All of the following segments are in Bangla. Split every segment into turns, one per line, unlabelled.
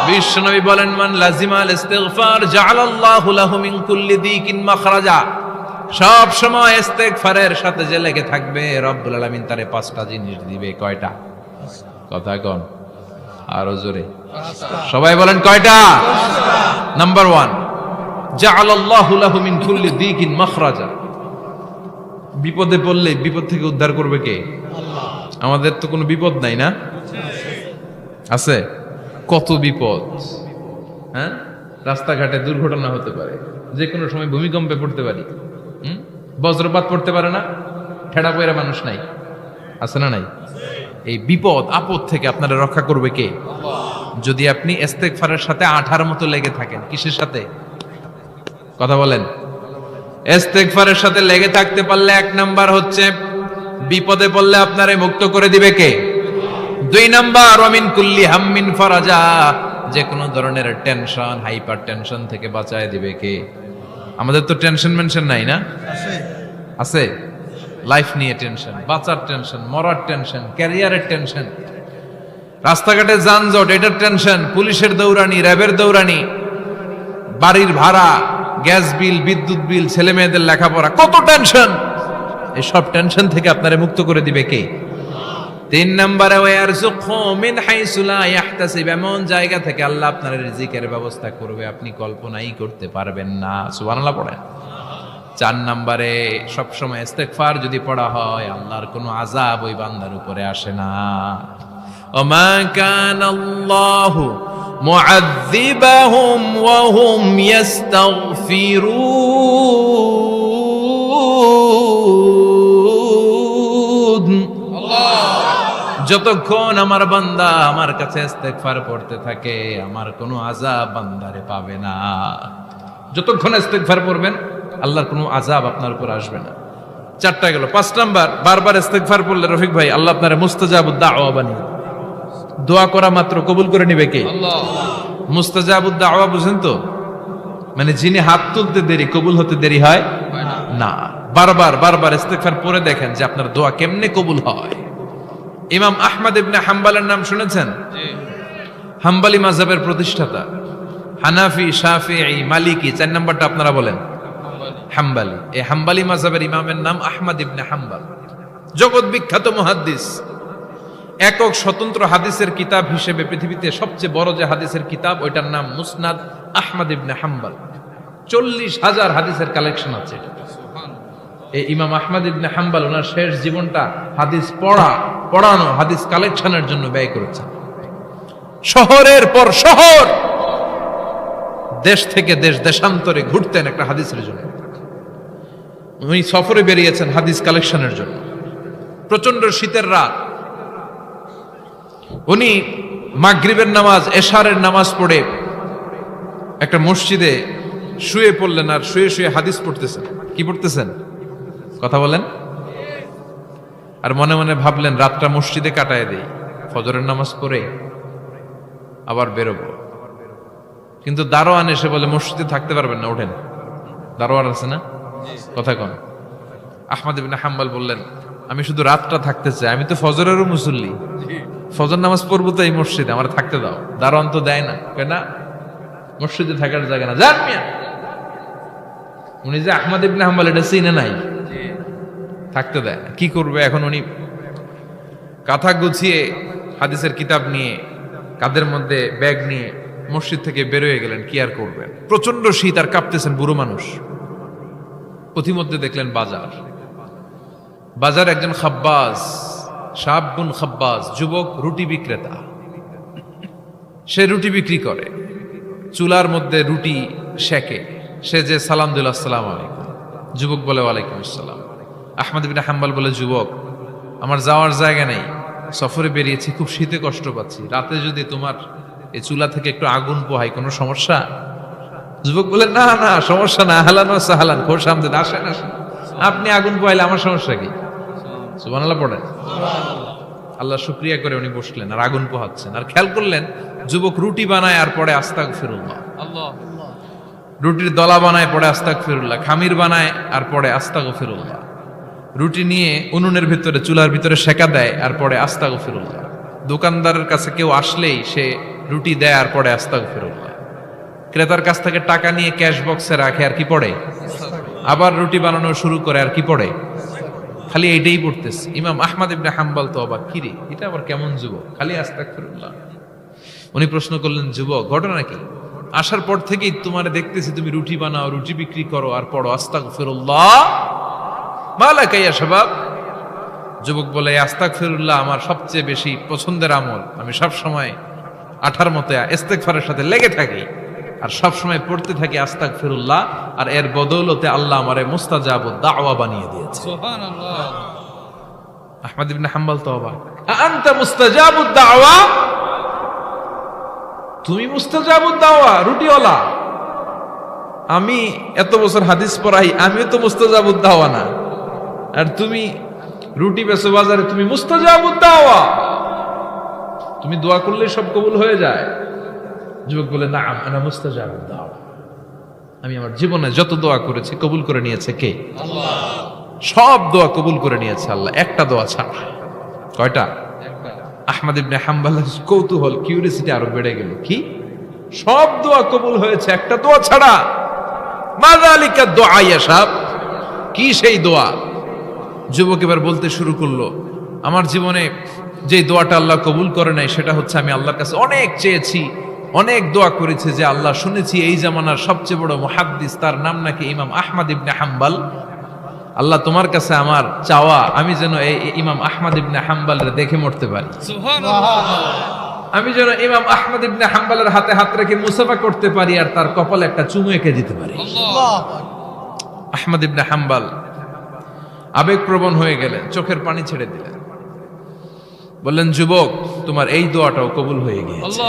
বিশ্বনবী বলেন, মান লাজিমাল ইস্তিগফার জাআলাল্লাহু লাহু মিন কুল্লি দিকিন মাখরাজা। সব সময় ইস্তিগফারের সাথে যে লেগে থাকবে, রব্বুল আলামিন তারে পাঁচটা জিনিস দিবে। কয়টা? কথা কোন আরো জোরে, সবাই বলেন কয়টা? নাম্বার 1, জাআলাল্লাহু লাহু মিন কুল্লি দিকিন মাখরাজা। বিপদে পড়লে বিপদ থেকে উদ্ধার করবে কে? আল্লাহ। আমাদের তো কোনো বিপদ নাই না? আছে। কত বিপদ, হ্যাঁ? রাস্তাঘাটে দুর্ঘটনা হতে পারে, যে কোনো সময় ভূমিকম্পে পড়তে পারি, বজ্রপাত পড়তে পারে না, ঠেড়া পয়রা মানুষ নাই, আছে না নাই? এই বিপদ আপদ থেকে আপনারা রক্ষা করবে কে? যদি আপনি ইস্তিগফারের সাথে আঠার মতো লেগে থাকেন। কিসের সাথে? কথা বলেন। ইস্তিগফারের সাথে লেগে থাকতে পারলে 1 নাম্বার হচ্ছে বিপদে পড়লে আপনারে মুক্ত করে দিবে কে? 2 নাম্বার, ওয়ামিন কুল্লি হাম্মিন ফারাজা। যে কোনো ধরনের টেনশন, হাইপার টেনশন থেকে বাঁচায় দিবে কে? আমাদের তো টেনশন মেনশন নাই না? আছে। লাইফ নিয়ে টেনশন, বাঁচার টেনশন, মরার টেনশন, ক্যারিয়ারের টেনশন, রাস্তাঘাটে যানজট, এটার টেনশন, পুলিশের দৌড়ানি, র্যাবের দৌড়ানি, বাড়ির ভাড়া, গ্যাস বিল, বিদ্যুৎ বিল, ছেলে মেয়েদের লেখাপড়া, কত টেনশন। এই সব টেনশন থেকে আপনারে মুক্ত করে দিবে কে? 3 নম্বরে, ওয়ারযুকহু মিন হাইসু লা ইয়াহতাসিব। এমন জায়গা থেকে আল্লাহ আপনার রিজিকের ব্যবস্থা করবে আপনি কল্পনাই করতে পারবেন না। সুবহানাল্লাহ পড়েন। 4 নম্বরে, সবসময় ইস্তিগফার যদি পড়া হয়, আল্লাহর কোনো আযাব ওই বান্দার উপরে আসে না। ওমা কানাল্লাহু মুআযযিবাহুম ওয়া হুম ইস্তাগফিরুন। যতক্ষণ আমার বান্দা আমার কাছে ইস্তিগফার পড়তে থাকে, আমার কোনো আযাব বান্দারে পাবে না। যতক্ষণ ইস্তিগফার পড়বেন, আল্লাহর কোনো আযাব আপনার উপর আসবে না। 4টা গেল। 5 নাম্বার, বারবার ইস্তিগফার পড়লে রফিক ভাই আল্লাহ আপনারে মুস্তাজাবুদ দাওয়া বানিয়ে, দোয়া করা মাত্র কবুল করে নিবে কে? আল্লাহ। মুস্তাজাবুদ দাওয়া বুঝেন তো? মানে যিনি হাত তুলতে দেরি, কবুল হতে দেরি হয় না। বারবার বারবার ইস্তিগফার পড়ে দেখেন যে আপনার দোয়া কেমনে কবুল হয়। ইমাম আহমদ ইবনে হাম্বলের নাম শুনেছেন? হাম্বলি মাযহাবের প্রতিষ্ঠাতা। হানাফি, শাফিঈ, মালিকি, 4 নাম্বারটা আপনারা বলেন হাম্বলি। এই হাম্বলি মাযহাবের ইমামের নাম আহমদ ইবনে হাম্বল। জগৎ বিখ্যাত মুহাদ্দিস। একক স্বতন্ত্র হাদিসের কিতাব হিসেবে পৃথিবীতে সবচেয়ে বড় যে হাদিসের কিতাব, ওইটার নাম মুসনাদ আহমদ ইবনে হাম্বল। 40,000 হাদিসের কালেকশন আছে। এই ইমাম আহমদ ইবনে হাম্বল ওনার শেষ জীবনটা হাদিস পড়ানো, হাদিস কালেকশনের জন্য ব্যয় করেছেন। শহরের পর শহর, দেশ থেকে দেশ, দেশান্তরে ঘুরতেন একটা হাদিসের জন্য। উনি সফরে বেরিয়েছেন হাদিস কালেকশনের জন্য। প্রচন্ড শীতের রাত, উনি মাগরিবের নামাজ, এশারের নামাজ পড়ে একটা মসজিদে শুয়ে পড়লেন, আর শুয়ে শুয়ে হাদিস পড়তেছেন। কি পড়তেছেন? কথা বলেন। আর মনে মনে ভাবলেন রাতটা মসজিদে কাটায় দেই, ফজরের নামাজ পড়ে আবার বেরোবো। কিন্তু দারোয়ান এসে বলে মসজিদে থাকতে পারবেন না, ওঠেন। দারোয়ান আছে না? কথা কন। আহমদ ইবনে হাম্বল বললেন, আমি শুধু রাতটা থাকতে চাই, আমি তো ফজরেরও মুসল্লি, ফজর নামাজ পড়বো তো এই মসজিদে, আমার থাকতে দাও। দারোয়ান তো দেয় না, কেন? মসজিদে থাকার জায়গা না, যান মিয়া। উনি যে আহমদ ইবনে হাম্বল এটা চিনে নাই, থাকতে দেয় না। কি করবে এখন? উনি কাঁথা গুছিয়ে হাদিসের কিতাব নিয়ে, কাঁধের মধ্যে ব্যাগ নিয়ে মসজিদ থেকে বেরোয় গেলেন। কি আর করবেন, প্রচন্ড শীত, আর কাঁপতেছেন, বুড়ো মানুষ। পথিমধ্যে দেখলেন বাজার একজন খাব্বাজ, শাবুন খাব্বাজ, যুবক রুটি বিক্রেতা। সে রুটি বিক্রি করে, চুলার মধ্যে রুটি সেকে। সে যে সালাম দিল, আসসালামু আলাইকুম। যুবক বলে, ওয়ালাইকুম আসসালাম। আহমদ ইবনে হাম্বল বলে, যুবক আমার যাওয়ার জায়গা নেই, সফরে বেরিয়েছি, খুব শীতে কষ্ট পাচ্ছি, রাতে যদি তোমার এই চুলা থেকে একটু আগুন পোহাই, কোনো সমস্যা? যুবক বলে, না না সমস্যা না, আহলান ওয়া সাহলান, খোশ আমদেদ, আসেন আসেন, আপনি আগুন পোহাইলে আমার সমস্যা কি? সুবহানাল্লাহ পড়েন। আল্লাহ শুকরিয়া করে উনি বসলেন আর আগুন পোহাচ্ছেন। আর খেয়াল করলেন যুবক রুটি বানায় আর পড়ে আস্তাগফিরুল্লাহ। রুটির দলা বানায় পড়ে আস্তাগফিরুল্লাহ, খামির বানায় আর পড়ে আস্তাগফিরুল্লাহ। রুটি নিয়ে উনুনের ভিতরে, চুলার ভিতরে সেকা দেয় আর পড়ে আস্তাগফিরুল্লাহ। দোকানদারের কাছে কেউ আসলেই সে রুটি দেয় আর পড়ে আস্তাগফিরুল্লাহ। ক্রেতার কাছ থেকে টাকা নিয়ে ক্যাশ বক্সে রাখে আর কি পড়ে, আবার রুটি বানানো শুরু করে আর কি পড়ে, খালি এইটাই পড়তেছে। ইমাম আহমদ ইবনে হাম্বল তো অবাক, কিরে এটা আবার কেমন যুবক, খালি আস্তাগফিরুল্লাহ। উনি প্রশ্ন করলেন, যুবক ঘটনা কি? আসার পর থেকেই তোমার দেখতেছি তুমি রুটি বানাও, রুটি বিক্রি করো আর পড়ো আস্তাগফিরুল্লাহ, মালাকা ইয়া শাবাব। যুবক বলে, আস্তাগফিরুল্লাহ আমার সবচেয়ে বেশি পছন্দের আমল, আমি সব সময় আঠার মতো ইস্তেগফারের সাথে লেগে থাকি আর সব সময় পড়তে থাকি আস্তাগফিরুল্লাহ, আর এর বদৌলতে আল্লাহ আমারে মুস্তাজাবুদ দাওয়া বানিয়ে দিয়েছে। সুবহানাল্লাহ। আহমদ ইবনে হাম্বল তো অবাক, আনতা মুস্তাজাবুদ দাওয়া, তুমি মুস্তাজাবুদ দাওয়া রুটিওয়ালা? আমি এত বছর হাদিস পড়াই, আমিও তো মুস্তাজাবুদ দাওয়া না, আর তুমি রুটি বেচো বাজারে, তুমি মুস্তাজাবুদ দাওয়া, তুমি দোয়া করলে সব কবুল হয়ে যায়? যুবক বলে, না আনা মুস্তাজাবুদ দাওয়া, আমি আমার জীবনে যত দোয়া করেছি কবুল করে নিয়েছে কে? আল্লাহ। সব দোয়া কবুল করে নিয়েছে আল্লাহ, একটা দোয়া ছাড়া। কয়টা? আহমদ ইবনে হাম্বলের কৌতূহল, কিউরিয়াসিটি আরো বেড়ে গেল, কি সব দোয়া কবুল হয়েছে একটা দোয়া ছাড়া? মাযালিকা দুআ ইয়া শাব, কি সেই দোয়া? যুবক এবার বলতে শুরু করলো, আমার জীবনে যে দোয়াটা আল্লাহ কবুল করে নাই সেটা হচ্ছে, আমি আল্লাহর কাছে অনেক চেয়েছি, অনেক দোয়া করেছে যে আল্লাহ, শুনেছি এই জামানার সবচেয়ে বড় মুহাদ্দিস, তার নাম নাকি ইমাম আহমদ ইবনে হাম্বল। আল্লাহ তোমার কাছে আমার চাওয়া, আমি যেন এই ইমাম আহমদ ইবনে হাম্বলের দেখে মরতে পারি। সুবহানাল্লাহ। আমি যেন ইমাম আহমদ ইবনে হাম্বলের হাতে হাত রেখে মুসাফা করতে পারি আর তার কপালে একটা চুমু এঁকে দিতে পারি। আহমদ ইবনে হাম্বল আবেগপ্রবণ হয়ে গেলেন, চোখের পানি ছেড়ে দিলেন, বললেন, যুবক তোমার এই দোয়াটাও কবুল হয়ে গিয়েছে।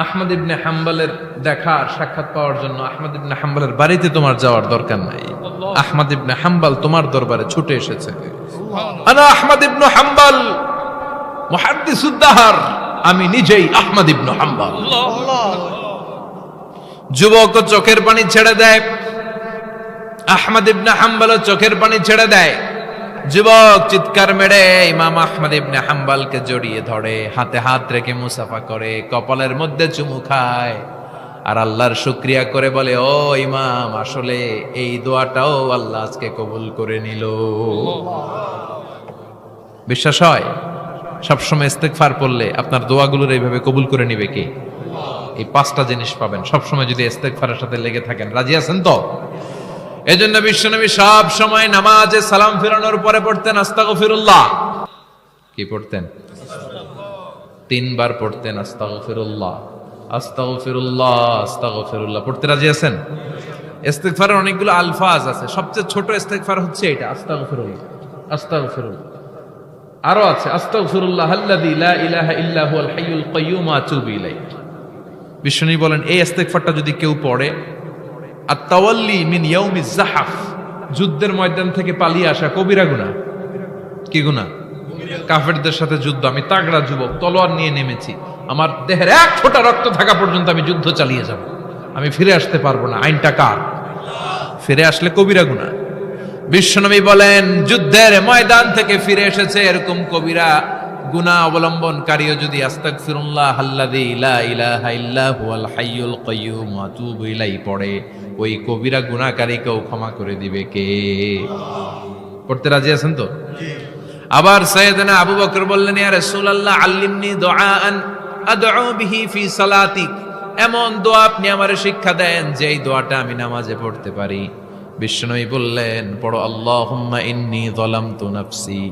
আহমদ ইবনে হাম্বলের দেখা আর সাক্ষাৎ পাওয়ার জন্য আহমদ ইবনে হাম্বলের বাড়িতে তোমার যাওয়ার দরকার নাই, আহমদ ইবনে হাম্বল তোমার দরবারে ছুটে এসেছে। আনা আহমদ ইবনে হাম্বল মুহাদ্দিসুদ দাহর, আমি নিজেই আহমদ ইবনে হাম্বল। যুবক চোখের পানি ছেড়ে দেয়, আহমদ ইবনে হাম্বল চোখের পানি ছেড়ে দেয়। যুবক চিৎকার মেরে ইমাম আহমদ ইবনে হাম্বলকে জড়িয়ে ধরে, হাতে হাত রেখে মুসাফা করে, কপালের মধ্যে চুমু খায় আর আল্লাহর শুকরিয়া করে বলে, ও ইমাম, আসলে এই দোয়াটাও আল্লাহ আজকে কবুল করে নিল। বিশ্বাস হয় সবসময় ইস্তেগফার পড়লে আপনার দোয়াগুলোর এইভাবে কবুল করে নিবে কে? এই পাঁচটা জিনিস পাবেন সবসময় যদি ইস্তেগফারের সাথে লেগে থাকেন। রাজি আছেন তো? এজন্য বিশ্বনবী সব সময় নামাজে সালাম ফিরানোর পরে পড়তেন আস্তাগফিরুল্লাহ। কি পড়তেন? 3 বার পড়তেন আস্তাগফিরুল্লাহ, আস্তাগফিরুল্লাহ, আস্তাগফিরুল্লাহ। পড়তে রাজি আছেন? ইস্তেগফারের অনেকগুলো আলফাজ আছে, সবচেয়ে ছোট ইস্তেগফার হচ্ছে এটা, আস্তাগফিরুল্লাহ, আস্তাগফিরুল্লাহ। আরো আছে, আস্তাগফিরুল্লাহ আল্লাযী লা ইলাহা ইল্লা হুয়াল হাইয়ুল কাইয়্যুম ওয়া আতুবু ইলাইহি। বিশ্বনবী বলেন, এই ইস্তেগফারটা যদি কেউ পড়ে, আত-তাওয়াল্লি মিন ইয়াউমিজ যাহাফ, যুদ্ধের ময়দান থেকে পালিয়ে আসা কবিরা গুনাহ। কি গুনাহ? কাফেরদের সাথে যুদ্ধ, আমি তাগড়া যুবক, তলোয়ার নিয়ে নেমেছি, আমার দেহের এক ফোঁটা রক্ত থাকা পর্যন্ত আমি যুদ্ধ চালিয়ে যাব, আমি ফিরে আসতে পারবো না, আইনটা কার? ফিরে আসলে কবিরা গুনাহ। বিশ্বনবী বলেন, যুদ্ধের ময়দান থেকে ফিরে এসেছে এরকম কবিরা গুনাহ অবলম্বনকারীও যদি আস্তাগফিরুল্লাহ আল্লাযী লা ইলাহা ইল্লা হুয়াল হাইয়ুল কাইয়্যুম ওয়া আতুবু ইলাইহি পড়ে, ওই কবিরা গুনাহকারীকেও ক্ষমা করে দিবে কে? পড়তে রাজি আছেন তো? আবার সাইয়েদনা আবু বকর বললেন, ইয়া রাসূলুল্লাহ আল্লিমনি দুআআন আদউ বিহি ফি সালাতি, এমন দোয়া আপনি আমারে শিক্ষা দেন যে এই দোয়াটা আমি নামাজে পড়তে পারি। বিশ্বনবী বললেন, পড়ো, আল্লাহুম্মা ইন্নী যালামতু নাফসি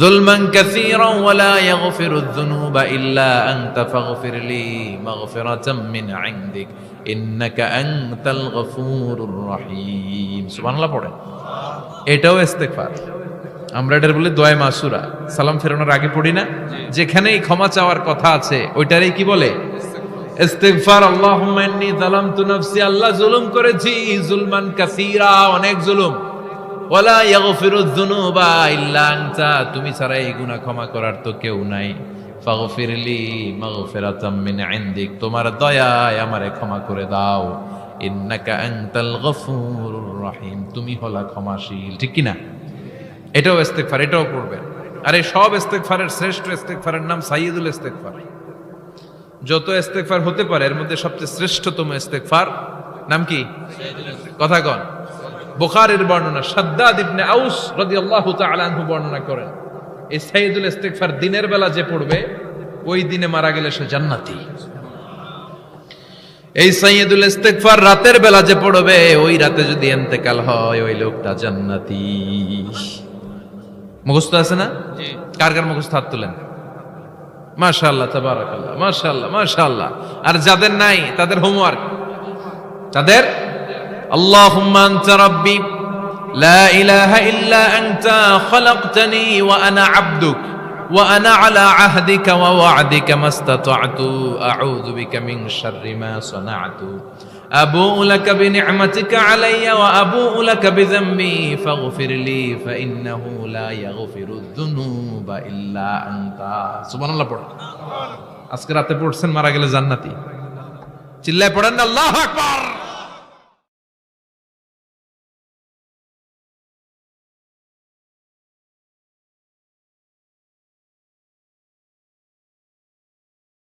যুলমান কাসীরান ওয়া লা ইয়াগফিরুয যুনুবা ইল্লা আনতা ফাগফিরলি মাগফিরাতাম মিন ইনদিক ইন্নাকা আনতাল গফুরুর রহিম। সুবহানাল্লাহ পড়েন। এটাও ইস্তেগফার। আমরা এটার বলি দোয়া মাসুরা, সালাম ফেরানোর আগে পড়ি না? যেখানেই ক্ষমা চাওয়ার কথা আছে ওইটারই কি বলে? ইস্তিগফার। আল্লাহুম্মা ইন্নী যালামতু নাফসি, আল্লাহ জুলুম করেছি, যুলমান কাসীরা, অনেক জুলুম, ওয়ালা ইয়াগফিরুয যুনুবা ইল্লা আনতা, তুমি ছাড়া এই গুনাহ ক্ষমা করার তো কেউ নাই। ফাগফিরলি মাগফিরাতাম মিন ইনদিক, তোমার দয়ায় আমারে ক্ষমা করে দাও। ইন্নাকা আনতাল গফুরুর রহিম, তুমি হলা ক্ষমাশীল। ঠিক কি না? এটাও ইস্তিগফার, এটাও পড়বেন। আর এই সব ইস্তেগফারের শ্রেষ্ঠ ইস্তেগফারের নাম সাইয়্যিদুল ইস্তেগফার। যত ইস্তেগফার হতে পারে এর মধ্যে সবচেয়ে শ্রেষ্ঠতম ইস্তেগফার নাম কি? কথা কন। বুখারীর বর্ণনা, শাদ্দাদ ইবনে আউস রাদিয়াল্লাহু তাআলা আনহু বর্ণনা করেন, এই সাইয়্যিদুল ইস্তেগফার দিনের বেলা যে পড়বে ওই দিনে মারা গেলে সে জান্নাতি। এই সাইয়্যিদুল ইস্তেগফার রাতের বেলা যে পড়বে ওই রাতে যদি ইন্তেকাল হয় ওই লোকটা জান্নাতি। মুখস্থ আছে না? জি। কার কার মুখস্থ হাত তুলেন? মাশাআল্লাহ, তাবারাকাল্লাহ, মাশাআল্লাহ, মাশাআল্লাহ। আর যাদের নাই তাদের হোমওয়ার্ক, তাদের আল্লাহুম্মা আনতা রাব্বি লা ইলাহা ইল্লা আনতা খালাকতানি ওয়া আনা আবদুক ওয়া আনা আলা আহদিকা ওয়া ওয়া'দিকা মাস্তাতা'তু আউযু বিকা মিন শাররি মা সানা'তু আবুউ লাকা বিনি'মাতিকা আলাইয়া ওয়া আবুউ লাকা বিযামবি ফাগফিরলি ফাইন্নাহু লা ইয়াগফিরুয যুনুবা ইল্লা আনতা। সুবহানাল্লাহ পড়ুন। আজকে রাতে পড়ছেন, মারা গেলে জান্নাতি। চিল্লায় পড়েন না আল্লাহু আকবার।